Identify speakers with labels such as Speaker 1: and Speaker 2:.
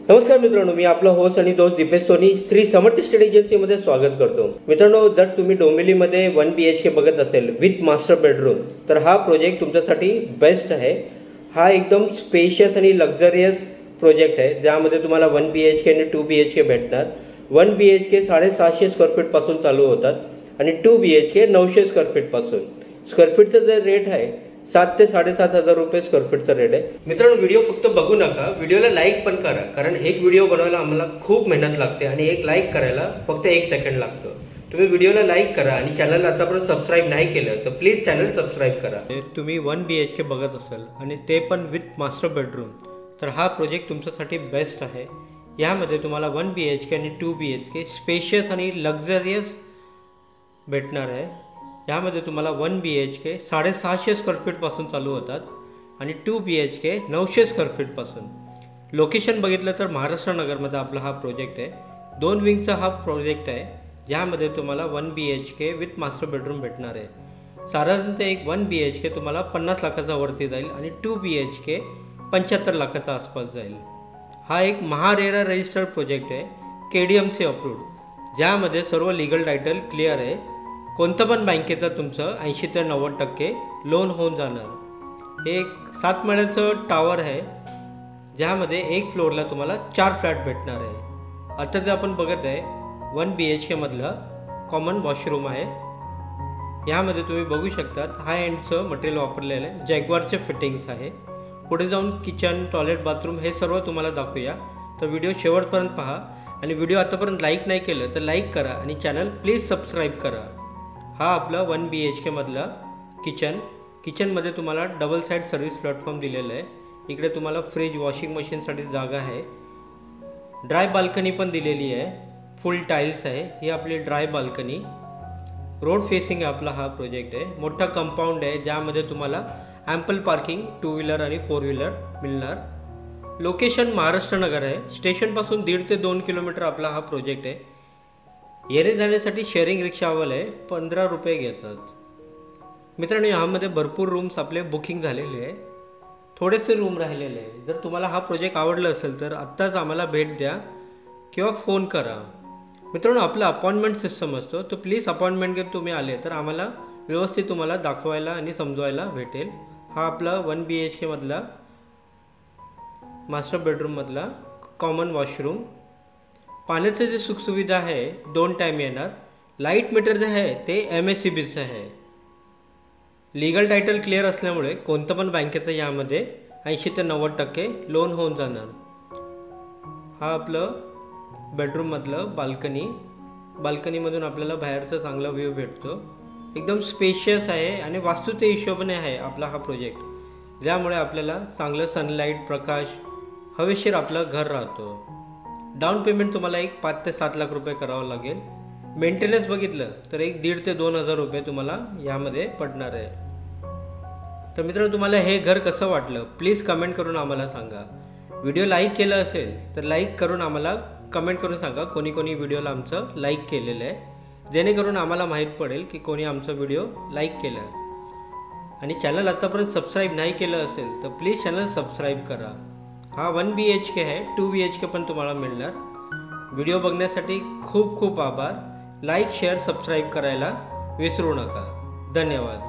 Speaker 1: नमस्कार मित्रांनो, मी आपला होस्ट आणि दोस्त दीपेश सोनी श्री समर्थ स्टेट एजन्सीमध्ये स्वागत करतो। मित्रांनो, जर तुम्ही डोंबिवलीमध्ये 1 BHK बघत असेल विथ मास्टर बेडरूम तर हा प्रोजेक्ट तुमच्यासाठी बेस्ट आहे। हा एकदम स्पेशियस आणि लक्झरियस प्रोजेक्ट आहे, ज्यामध्ये तुम्हाला 1 BHK आणि 2 BHK भेटणार। 1 BHK 750 स्क्वेअर फीट पासून चालू होतात आणि 2 BHK 900 स्क्वेअर फीट पासून। स्क्वेअर फीटचा जो रेट आहे 7 ते 7,500 रुपये स्क्वेअर फीटचा रेट आहे। मित्रांनो, व्हिडिओ फक्त बघू नका, व्हिडिओला लाईक पण करा, कारण एक व्हिडिओ बनवायला आम्हाला खूप मेहनत लागते आणि एक लाईक करायला फक्त 1 सेकंड लागतो। तुम्ही व्हिडिओला लाईक करा आणि चॅनलला आतापर्यंत सबस्क्राईब नाही केलं तर प्लीज चॅनल सबस्क्राईब करा। तुम्ही 1 BHK बघत असाल आणि ते पण विथ मास्टर बेडरूम तर हा प्रोजेक्ट तुमच्यासाठी बेस्ट आहे। यामध्ये तुम्हाला 1 BHK आणि 2 BHK स्पेशियस आणि लक्झरियस भेटणार आहे। यामध्ये तुम्हाला 1 BHK 750 स्क्वेअर फीट पासून चालू होतात आणि 2 BHK 900 स्क्वेअर फीट पासून। लोकेशन बघितलं तर महाराष्ट्र नगरमध्ये आपला हा प्रोजेक्ट आहे। 2 विंगचा हा प्रोजेक्ट आहे, ज्यामध्ये तुम्हाला 1 BHK विथ मास्टर बेडरूम भेटणार आहे। साधारणतः एक 1 BHK तुम्हाला 50 लाखाचा वरती जाईल आणि 2 BHK 75 लाखाचा आसपास जाईल। हा एक महारेरा रजिस्टर्ड प्रोजेक्ट आहे, KDMC अप्रूव्ड, ज्यामध्ये सर्व लीगल टायटल क्लिअर आहे। कोणतं पण बँकेचा तुमचं 80 ते 90% लोन होऊन जाणार। हे एक 7 मजल्याचं टावर आहे, ज्यामध्ये 1 फ्लोअरला तुम्हाला 4 फ्लॅट भेटणार आहे। आता जे आपण बघत आहे 1 BHK मधला कॉमन वॉशरूम आहे। यामध्ये तुम्ही बघू शकतात हाय एंडचं मटेरियल वापरलेलं आहे, जॅग्वारचे फिटिंग्स आहे। पुढे जाऊन किचन, टॉयलेट, बाथरूम हे सर्व तुम्हाला दाखवूया, तर व्हिडिओ शेवटपर्यंत पहा। आणि व्हिडिओ आतापर्यंत लाईक नाही केलं तर लाईक करा आणि चॅनल प्लीज सबस्क्राईब करा। हा आपला 1 BHK मधला किचनमध्ये तुम्हाला डबल साईड सर्व्हिस प्लॅटफॉर्म दिलेला आहे। इकडे तुम्हाला फ्रीज, वॉशिंग मशीनसाठी जागा आहे। ड्राय बाल्कनी पण दिलेली आहे, फुल टाईल्स आहे। ही आपली ड्राय बाल्कनी, रोड फेसिंग आपला हा प्रोजेक्ट आहे। मोठा कंपाऊंड आहे, ज्यामध्ये तुम्हाला ॲम्पल पार्किंग 2 व्हीलर आणि 4 व्हीलर मिळणार। लोकेशन महाराष्ट्र नगर आहे। स्टेशनपासून 1.5 ते 2 किलोमीटर आपला हा प्रोजेक्ट आहे। येणे जाण्यासाठी शेअरिंग रिक्षा अवेलेबल आहे, 15 रुपये घेतात। मित्रांनो, यामध्ये भरपूर रूम्स आपले बुकिंग झालेले आहे, थोडेसे रूम राहिलेले आहे। जर तुम्हाला हा प्रोजेक्ट आवडला असेल तर आत्ताच आम्हाला भेट द्या किंवा फोन करा। मित्रांनो, आपला अपॉइंटमेंट सिस्टम असतो, तर प्लीज अपॉइंटमेंट घेऊन तुम्ही आले तर आम्हाला व्यवस्थित तुम्हाला दाखवायला आणि समजवायला भेटेल। हा आपला 1 BHK मधला मास्टर बेडरूममधला कॉमन वॉशरूम। पाण्याचं जे सुखसुविधा आहे 2 टाईम येणार। लाईट मीटर जे आहे ते MSEBचं आहे। लीगल टायटल क्लिअर असल्यामुळे कोणतं पण बँकेचं यामध्ये 80 ते 90% लोन होऊन जाणार। हा आपलं बेडरूममधलं बाल्कनीमधून आपल्याला बाहेरचा चांगला व्ह्यू भेटतो। एकदम स्पेशियस आहे आणि वास्तूच्या हिशोबाने आहे आपला हा प्रोजेक्ट, ज्यामुळे आपल्याला चांगलं सनलाईट, प्रकाश हवेशीर आपलं घर राहतो। डाऊन पेमेंट तुम्हाला एक 5 ते 7 लाख रुपये करावं लागेल। मेंटेनन्स बघितलं तर एक 1.5 ते 2,000 रुपये तुम्हाला यामध्ये पडणार आहे। तर मित्रांनो, तुम्हाला हे घर कसं वाटलं प्लीज कमेंट करून आम्हाला सांगा। व्हिडिओ लाईक केलं असेल तर लाईक करून आम्हाला कमेंट करून सांगा कोणी कोणी व्हिडिओला आमचं लाईक केलेलं आहे, जेणेकरून आम्हाला माहीत पडेल की कोणी आमचा व्हिडिओ लाईक केला आहे। आणि चॅनल आतापर्यंत सबस्क्राईब नाही केलं असेल तर प्लीज चॅनल सबस्क्राईब करा। हा 1 BHK आहे, 2 BHK पण तुम्हाला मिळणार। व्हिडिओ बघण्यासाठी खूप खूप आभार। लाईक, शेअर, सबस्क्राईब करायला विसरू नका। धन्यवाद।